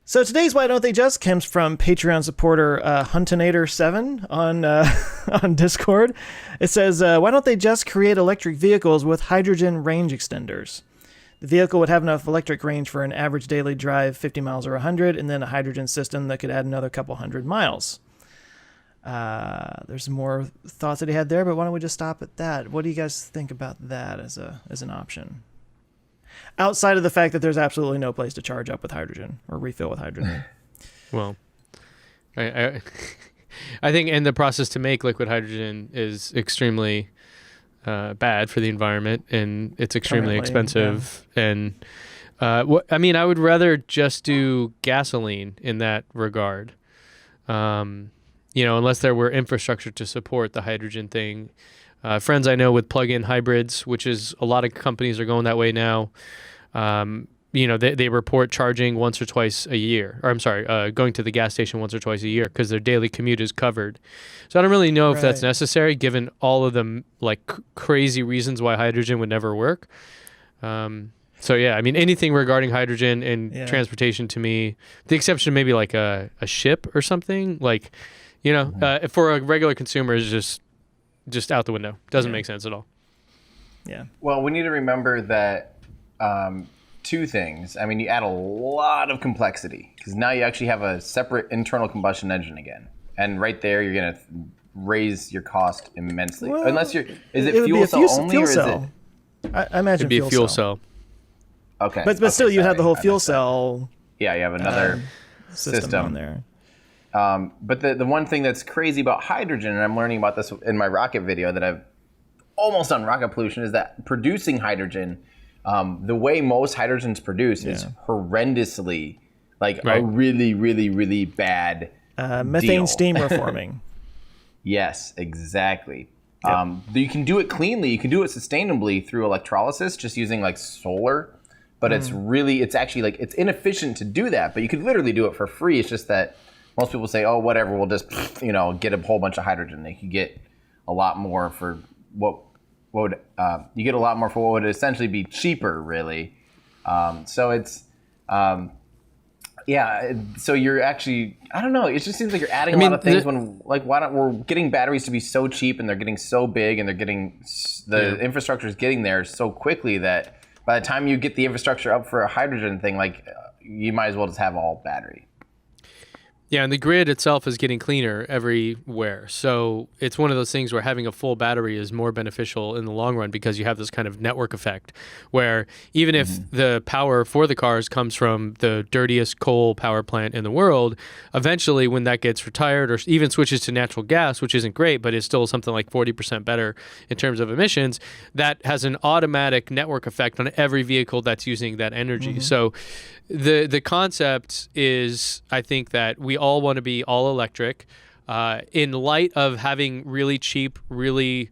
So today's Why Don't They Just comes from Patreon supporter Huntinator7 on on Discord. It says, why don't they just create electric vehicles with hydrogen range extenders? The vehicle would have enough electric range for an average daily drive, 50 miles or 100, and then a hydrogen system that could add another couple hundred miles. There's some more thoughts that he had there, but why don't we just stop at that? What do you guys think about that as an option? Outside of the fact that there's absolutely no place to charge up with hydrogen or refill with hydrogen. Well, I think in the process to make liquid hydrogen is extremely bad for the environment, and it's extremely expensive. Yeah. And I would rather just do gasoline in that regard. Unless there were infrastructure to support the hydrogen thing. Friends I know with plug-in hybrids, which is a lot of companies are going that way now. They report charging once or twice a year, going to the gas station once or twice a year because their daily commute is covered. So I don't really know if that's necessary given all of the crazy reasons why hydrogen would never work. Anything regarding hydrogen and transportation to me, the exception maybe like a ship or something for a regular consumer is just out the window. Doesn't make sense at all. Yeah. Well, we need to remember that two things. I mean, you add a lot of complexity because now you actually have a separate internal combustion engine again. And right there, you're going to raise your cost immensely. Well, is it fuel cell only or is it? I imagine it'd be a fuel cell. Okay. But still, you have the whole fuel cell. Yeah, you have another system on there. But the one thing that's crazy about hydrogen, and I'm learning about this in my rocket video that I've almost done rocket pollution, is that producing hydrogen, the way most hydrogen's produced is horrendously, a really, really, really bad methane deal. steam reforming. Yes, exactly. Yep. You can do it cleanly. You can do it sustainably through electrolysis, just using solar. But it's actually it's inefficient to do that. But you could literally do it for free. It's just that most people say, oh, whatever, we'll just, get a whole bunch of hydrogen. They could get a lot more for what would essentially be cheaper, really. So it's, so you're actually, I don't know, it just seems like you're adding a lot of things when, we're getting batteries to be so cheap and they're getting so big and they're getting, infrastructure is getting there so quickly that by the time you get the infrastructure up for a hydrogen thing, you might as well just have all battery. Yeah, and the grid itself is getting cleaner everywhere. So it's one of those things where having a full battery is more beneficial in the long run because you have this kind of network effect where even if the power for the cars comes from the dirtiest coal power plant in the world, eventually when that gets retired or even switches to natural gas, which isn't great, but is still something like 40% better in terms of emissions, that has an automatic network effect on every vehicle that's using that energy. So the concept is, I think, that we all want to be all electric. In light of having really cheap, really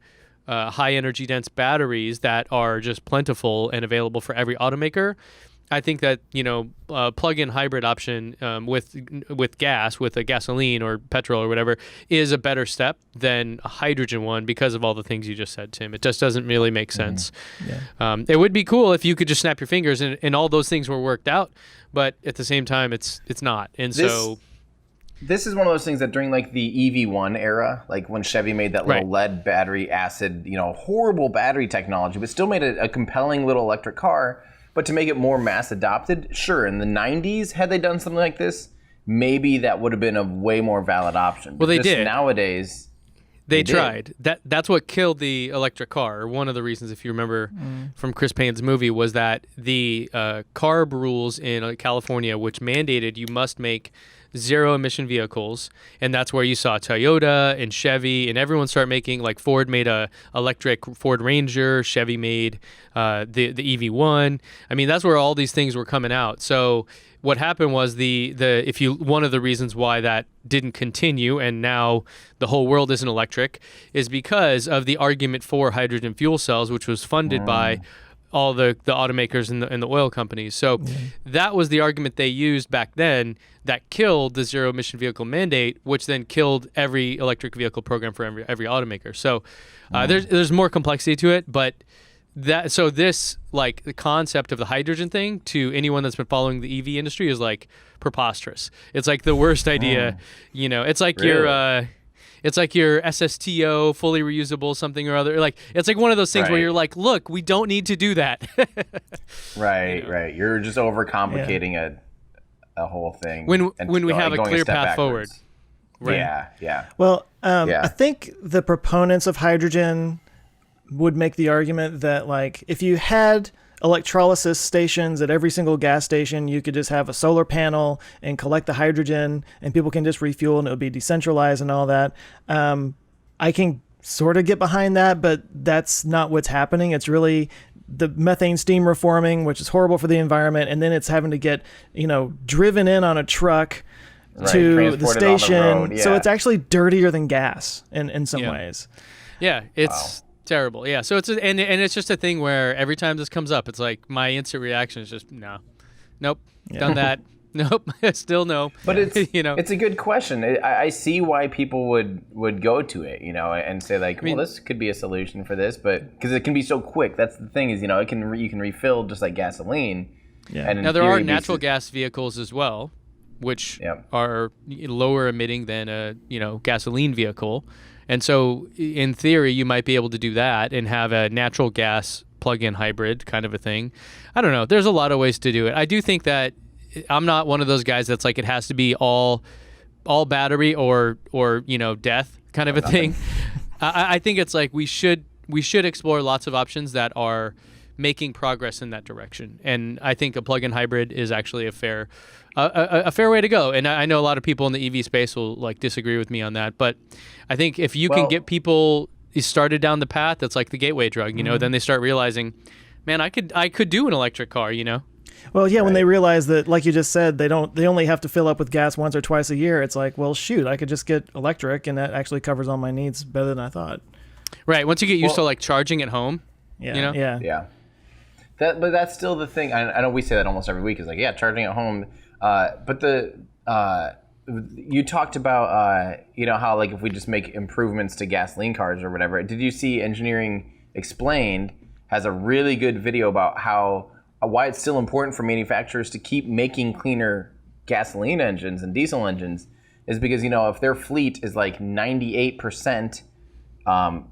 high energy dense batteries that are just plentiful and available for every automaker, I think that plug-in hybrid option with gas, with a gasoline or petrol or whatever, is a better step than a hydrogen one because of all the things you just said, Tim. It just doesn't really make sense. Yeah. It would be cool if you could just snap your fingers and all those things were worked out, but at the same time, it's not. And this is one of those things that during the EV1 era, when Chevy made that little lead battery acid, horrible battery technology, but still made a compelling little electric car. But to make it more mass adopted, sure, in the 90s, had they done something like this, maybe that would have been a way more valid option. Well, they did. Nowadays, they tried. That's what killed the electric car. One of the reasons, if you remember from Chris Payne's movie, was that the CARB rules in California, which mandated you must make zero emission vehicles, and that's where you saw Toyota and Chevy and everyone start making, Ford made a electric Ford Ranger, Chevy made the EV1. I mean, that's where all these things were coming out. So what happened was one of the reasons why that didn't continue and now the whole world isn't electric is because of the argument for hydrogen fuel cells, which was funded by all the automakers and the oil companies. So that was the argument they used back then that killed the zero emission vehicle mandate, which then killed every electric vehicle program for every automaker. So there's more complexity to it, but So this, like, the concept of the hydrogen thing to anyone that's been following the EV industry is like preposterous. It's like the worst idea. You know, it's like Really? it's like your SSTO, fully reusable something or other. Like, it's like one of those things where Right. you're like, look, we don't need to do that. Right, right. You're just overcomplicating a whole thing. When and we going have a clear step path backwards. forward. Right. Yeah, yeah. Well, Yeah. I think the proponents of hydrogen would make the argument that, like, if you had electrolysis stations at every single gas station, you could just have a solar panel and collect the hydrogen, and people can just refuel, and it would be decentralized and all that. I can sort of get behind that, but that's not what's happening. It's really the methane steam reforming, which is horrible for the environment, and then it's having to get, driven in on a truck Right, to the transported on the station. road, So yeah. it's actually dirtier than gas in some Yeah. ways. Yeah, it's terrible. Yeah, so and it's just a thing where every time this comes up, it's like my instant reaction is just no, nope, done that, nope, still no. But it's it's a good question. I see why people would go to it, and say like, well, this could be a solution for this, but because it can be so quick. That's the thing is, you can refill just like gasoline. Yeah. And in now there are theory, natural gas vehicles as well, which Yep. are lower emitting than a gasoline vehicle, and so in theory you might be able to do that and have a natural gas plug-in hybrid kind of a thing. I don't know. There's a lot of ways to do it. I do think that I'm not one of those guys that's like it has to be all battery or death kind of a thing. I think it's like we should explore lots of options that are making progress in that direction, and I think a plug-in hybrid is actually a fair way to go. And I know a lot of people in the EV space will like disagree with me on that, but I think if you can get people started down the path, that's like the gateway drug, then they start realizing, man, I could do an electric car, Well, yeah, when they realize that, like you just said, they only have to fill up with gas once or twice a year. It's like, well, shoot, I could just get electric, and that actually covers all my needs better than I thought. Right. Once you get used to like charging at home, Yeah, Yeah. But that's still the thing. I know we say that almost every week. Is like, yeah, charging at home. But you talked about how like if we just make improvements to gasoline cars or whatever. Did you see Engineering Explained has a really good video about why it's still important for manufacturers to keep making cleaner gasoline engines and diesel engines is because if their fleet is like 98%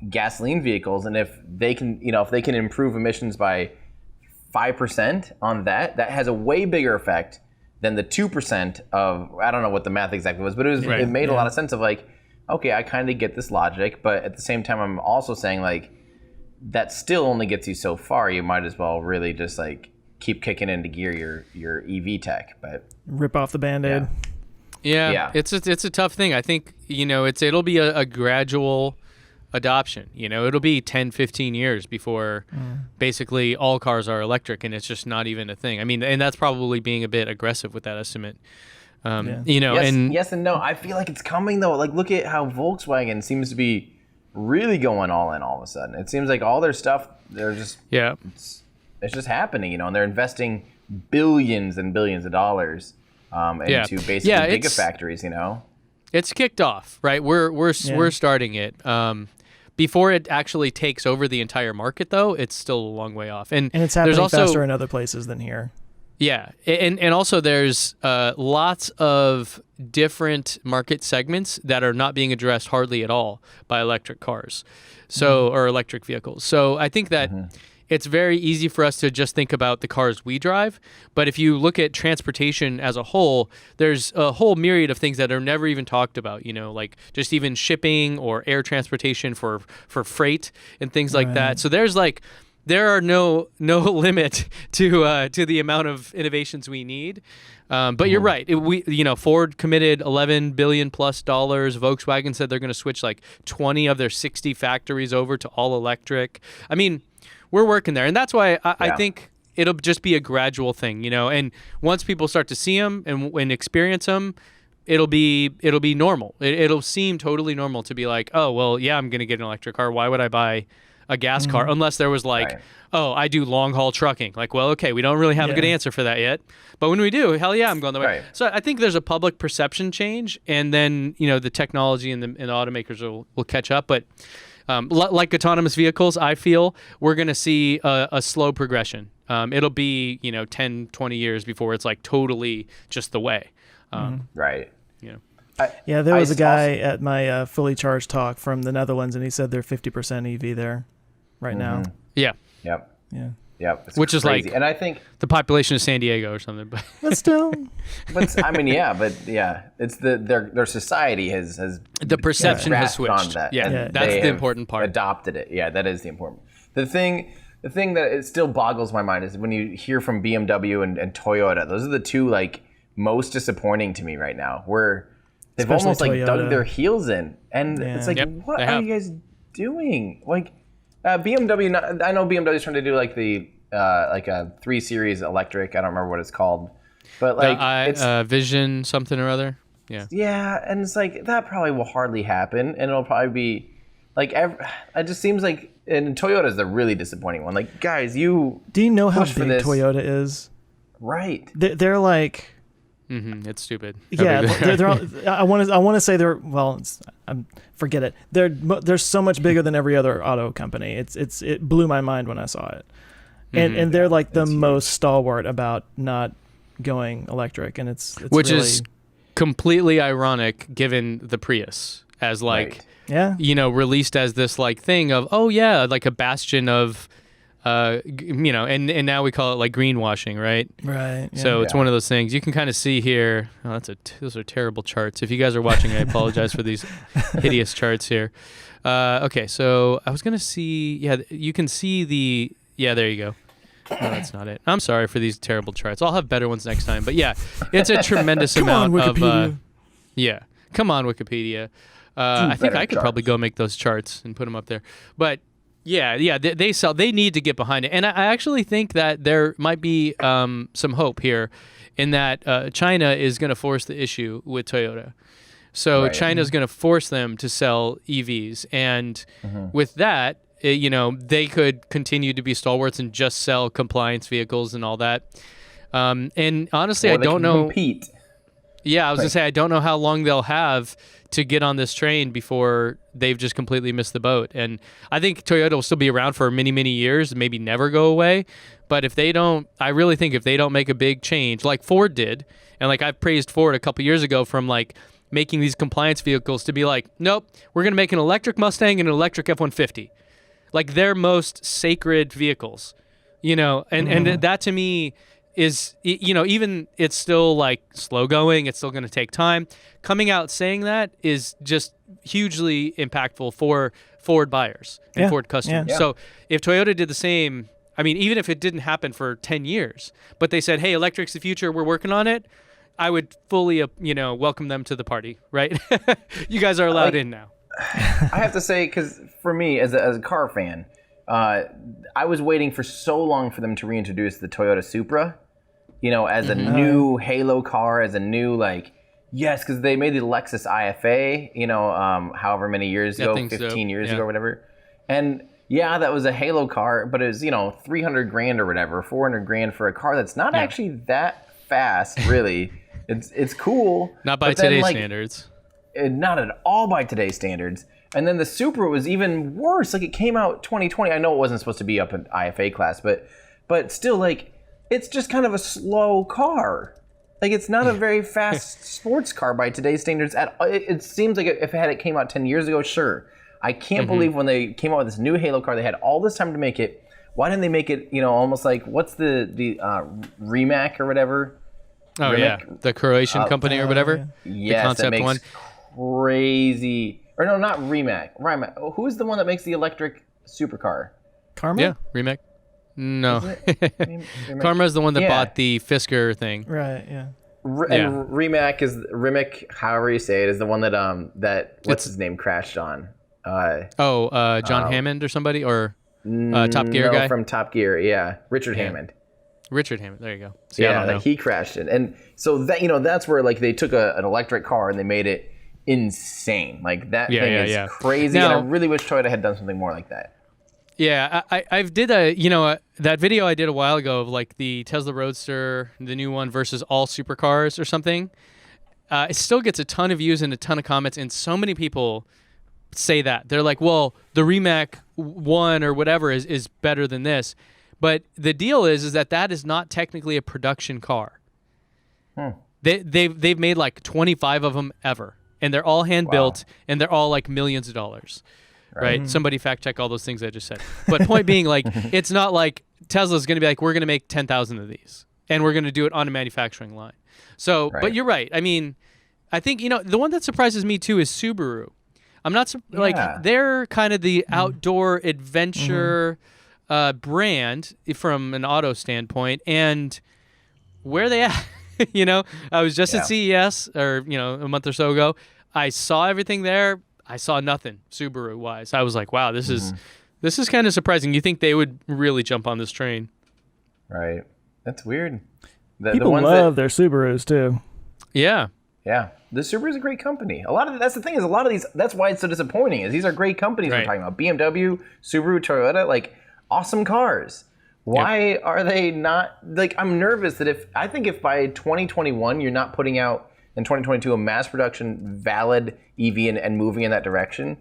gasoline vehicles, and if they can improve emissions by 5% on that has a way bigger effect than the 2% of, I don't know what the math exactly was, but it made a lot of sense of like, okay, I kind of get this logic, but at the same time, I'm also saying like, that still only gets you so far. You might as well really just like keep kicking into gear your EV tech, but rip off the Band-Aid. Yeah. It's a tough thing. I think, it'll be a gradual adoption. It'll be 10, 15 years before basically all cars are electric, and it's just not even a thing. I mean, and that's probably being a bit aggressive with that estimate. Yes and no. I feel like it's coming though. Like, look at how Volkswagen seems to be really going all in all of a sudden. It seems like all their stuff, they're just it's just happening, and they're investing billions and billions of dollars into basically gigafactories. It's kicked off, right? We're starting it. Before it actually takes over the entire market, though, it's still a long way off. And it's happening there's also, faster in other places than here. Yeah, and also there's lots of different market segments that are not being addressed hardly at all by electric cars, or electric vehicles. So I think that it's very easy for us to just think about the cars we drive, but if you look at transportation as a whole, there's a whole myriad of things that are never even talked about, like just even shipping or air transportation for freight and things like that. So there are no limit to the amount of innovations we need. But you're right. Ford committed $11 billion plus. Volkswagen said they're going to switch like 20 of their 60 factories over to all electric. I mean, we're working there, and that's why I think it'll just be a gradual thing, And once people start to see them and experience them, it'll be normal. It'll seem totally normal to be like, oh well, yeah, I'm going to get an electric car. Why would I buy a gas car? Unless there was like, oh, I do long haul trucking. Like, well, okay, we don't really have a good answer for that yet. But when we do, hell yeah, I'm going the way. So I think there's a public perception change, and then the technology and the automakers will catch up. But like autonomous vehicles, I feel we're going to see a slow progression. It'll be 10, 20 years before it's like totally just the way. Right. Yeah, there was a guy at my fully charged talk from the Netherlands, and he said they're 50% EV there right now. Yeah. Yep. Yeah. Yep. It's Which is crazy. like and I think the population of San Diego or something. But still, I mean, it's their society has the perception has grasped on switched. that, Yeah, and that's they the have important part. Adopted it. Yeah, that is the important. The thing that it still boggles my mind is when you hear from BMW and Toyota. Those are the two like most disappointing to me right now. Where they've Especially almost like Toyota. dug their heels in, and it's like, Yep, what they are have. you guys doing? Like BMW. I know BMW is trying to do like the like a 3 Series electric. I don't remember what it's called, but like it's Vision something or other. Yeah. yeah, and it's like that probably will hardly happen, and it'll probably be like it just seems like. And Toyota's the really disappointing one. Like, guys, do you know how push for big this. Toyota is? Right. They're like, It's stupid. yeah. They're I want to say they're forget it. They're so much bigger than every other auto company. It blew my mind when I saw it, and they're like the most stalwart about not going electric, and it's which really, is completely ironic given the Prius as like. Right. yeah. Released as this like thing of, oh yeah, like a bastion of, and now we call it like greenwashing, right? Right. Yeah. So it's one of those things you can kind of see here. Oh, those are terrible charts. If you guys are watching, I apologize for these hideous charts here. Okay, so I was gonna see. Yeah, you can see the. Yeah, there you go. No, that's not it. I'm sorry for these terrible charts. I'll have better ones next time. But yeah, it's a tremendous amount of. Yeah, come on, Wikipedia. I think I could probably go make those charts and put them up there. But yeah, they need to get behind it. And I actually think that there might be some hope here in that China is going to force the issue with Toyota. So China is going to force them to sell EVs. And with that, they could continue to be stalwarts and just sell compliance vehicles and all that. And honestly, I don't know. Compete. Yeah, I was going to say, I don't know how long they'll have to get on this train before they've just completely missed the boat. And I think Toyota will still be around for many, many years, maybe never go away. But if they don't, I really think if they don't make a big change, like Ford did, and like I praised Ford a couple years ago from like making these compliance vehicles to be like, nope, we're going to make an electric Mustang and an electric F-150. Like their most sacred vehicles, and that to me is, even it's still like slow going, it's still going to take time. Coming out saying that is just hugely impactful for Ford buyers and Ford customers. Yeah. So if Toyota did the same, I mean, even if it didn't happen for 10 years, but they said, hey, electric's the future, we're working on it, I would fully, welcome them to the party, right? You guys are allowed in now. I have to say, because for me, as a car fan, I was waiting for so long for them to reintroduce the Toyota Supra. As a new halo car, as a new yes, because they made the Lexus IFA, however many years ago, 15 years ago or whatever. And yeah, that was a halo car, but it was, $300,000 or whatever, $400,000 for a car that's not actually that fast, really. It's cool. Not by today's standards. Not at all by today's standards. And then the Supra was even worse. Like it came out 2020. I know it wasn't supposed to be up in IFA class, but still it's just kind of a slow car. Like it's not a very fast sports car by today's standards. It seems like if it came out 10 years ago, sure. I can't believe when they came out with this new Halo car, they had all this time to make it. Why didn't they make it, almost like, what's the Rimac or whatever? Oh, Rimac? yeah. The Croatian company or whatever? Yes, the concept that makes one. Crazy. Or no, not Rimac. Rimac. Who's the one that makes the electric supercar? Karma? Yeah, Rimac. No. Rimac? Karma's the one that bought the Fisker thing. Right, yeah. And Rimac, however you say it, is the one that what's his name crashed on. John Hammond or somebody, or Top Gear guy? From Top Gear, yeah. Richard Hammond. Richard Hammond, there you go. See, I don't know. He crashed it. And so that that's where they took an electric car and they made it insane. Like that thing is crazy. Now, and I really wish Toyota had done something more like that. Yeah, I've did that video I did a while ago of like the Tesla Roadster, the new one versus all supercars or something. It still gets a ton of views and a ton of comments, and so many people say that. They're like, well, the Rimac 1 or whatever is better than this. But the deal is that is not technically a production car. They've made like 25 of them ever, and they're all hand built, and they're all like millions of dollars. Right? Somebody fact check all those things I just said. But point being, like, it's not like Tesla's going to be like, we're going to make 10,000 of these, and we're going to do it on a manufacturing line. So, but you're right. I mean, I think, the one that surprises me too is Subaru. I'm not like, they're kind of the outdoor adventure brand from an auto standpoint, and where they at? I was just at CES or a month or so ago. I saw everything there. I saw nothing Subaru wise. I was like, wow, this is kind of surprising. You think they would really jump on this train? Right. That's weird. People love their Subarus too. Yeah. Yeah. The Subaru is a great company. That's the thing, is a lot of these, that's why it's so disappointing, is these are great companies we're talking about. BMW, Subaru, Toyota, like awesome cars. Why are they not, like, I'm nervous that if by 2021 you're not putting out in 2022 a mass production valid EV and moving in that direction,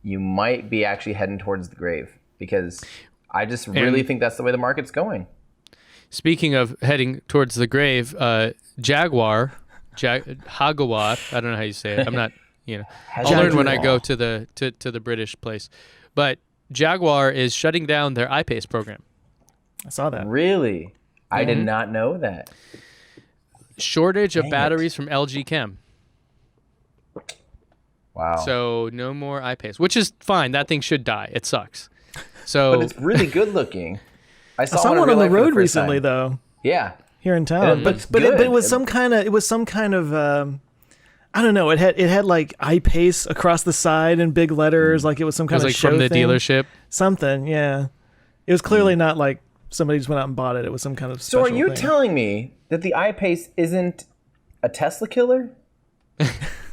you might be actually heading towards the grave, because I just really think that's the way the market's going. Speaking of heading towards the grave, Jaguar, I don't know how you say it. I'm not, I'll learn when I go to the British place. But Jaguar is shutting down their iPace program. I saw that. Really? I did not know that. Shortage of batteries from LG Chem. Wow. So no more iPace, which is fine. That thing should die. It sucks. So, but it's really good looking. I saw one on the road recently, though. Yeah. Here in town, but it was some kind of I don't know. It had like iPace across the side in big letters, like it was some kind of show from the thing. dealership. Something, yeah. It was clearly not like somebody just went out and bought it. It was some kind of special So are you thing. telling me that the iPace isn't a Tesla killer?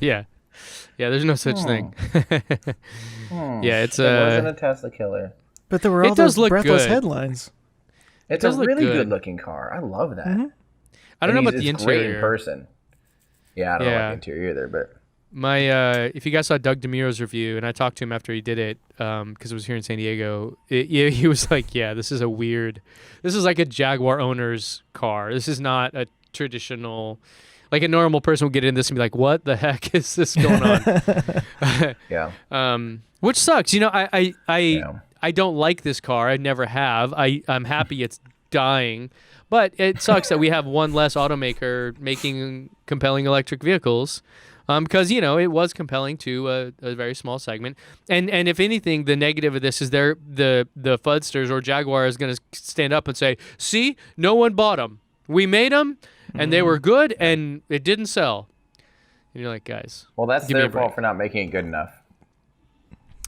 Yeah. There's no such thing. Yeah, it wasn't a Tesla killer. But there were all those breathless headlines. It's a really good looking car. I love that. I don't know about the interior. Great in person. Yeah, I don't know about the interior either, but if you guys saw Doug DeMuro's review, and I talked to him after he did it, because it was here in San Diego, he was like, this is like a Jaguar owner's car. This is not a traditional, like a normal person would get in this and be like, what the heck is this going on? yeah. Which sucks. I don't like this car. I never have. I'm happy it's dying. But it sucks that we have one less automaker making compelling electric vehicles, because it was compelling to a very small segment. And if anything, the negative of this is the Fudsters or Jaguar is going to stand up and say, "See, no one bought them. We made them, and they were good, and it didn't sell." And you're like, guys, well, that's their fault for not making it good enough.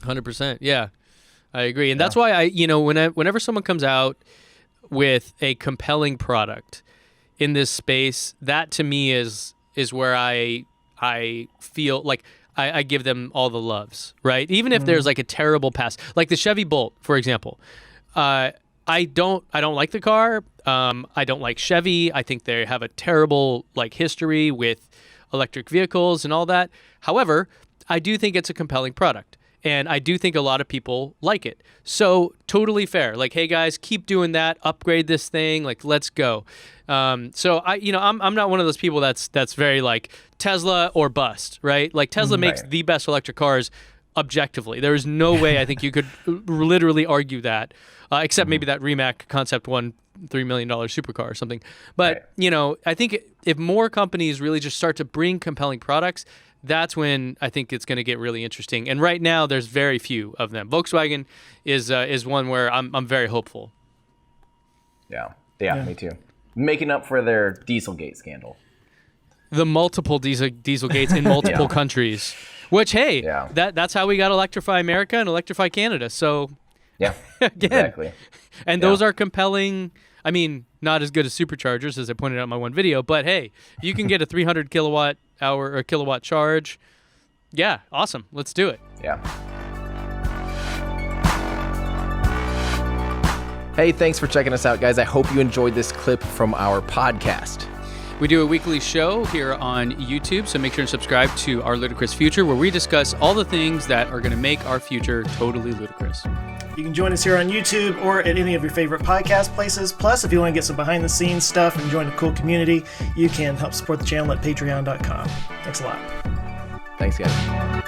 100%. Yeah, I agree, and that's why whenever someone comes out with a compelling product in this space, that to me is where I feel like I give them all the loves, right? Even if there's like a terrible past, like the Chevy Bolt, for example. I don't like the car. I don't like Chevy. I think they have a terrible history with electric vehicles and all that. However, I do think it's a compelling product. And I do think a lot of people like it. So totally fair. Like, hey guys, keep doing that. Upgrade this thing. Like, let's go. So I'm not one of those people that's very like Tesla or bust, right? Like Tesla makes the best electric cars objectively. There is no way I think you could literally argue that, except maybe that Rimac Concept One $3 million supercar or something. But I think if more companies really just start to bring compelling products, that's when I think it's going to get really interesting. And right now, there's very few of them. Volkswagen is one where I'm very hopeful. Yeah, me too. Making up for their Dieselgate scandal. The multiple Dieselgates in multiple countries. Which, hey, that's how we got Electrify America and Electrify Canada. So, yeah, again, exactly. And those are compelling. I mean, not as good as superchargers, as I pointed out in my one video. But hey, if you can get a 300 kilowatt hour or kilowatt charge, yeah, awesome. Let's do it. Yeah. Hey, thanks for checking us out, guys. I hope you enjoyed this clip from our podcast. We do a weekly show here on YouTube, so make sure to subscribe to Our Ludicrous Future, where we discuss all the things that are going to make our future totally ludicrous. You can join us here on YouTube or at any of your favorite podcast places. Plus, if you want to get some behind-the-scenes stuff and join a cool community, you can help support the channel at patreon.com. Thanks a lot. Thanks, guys.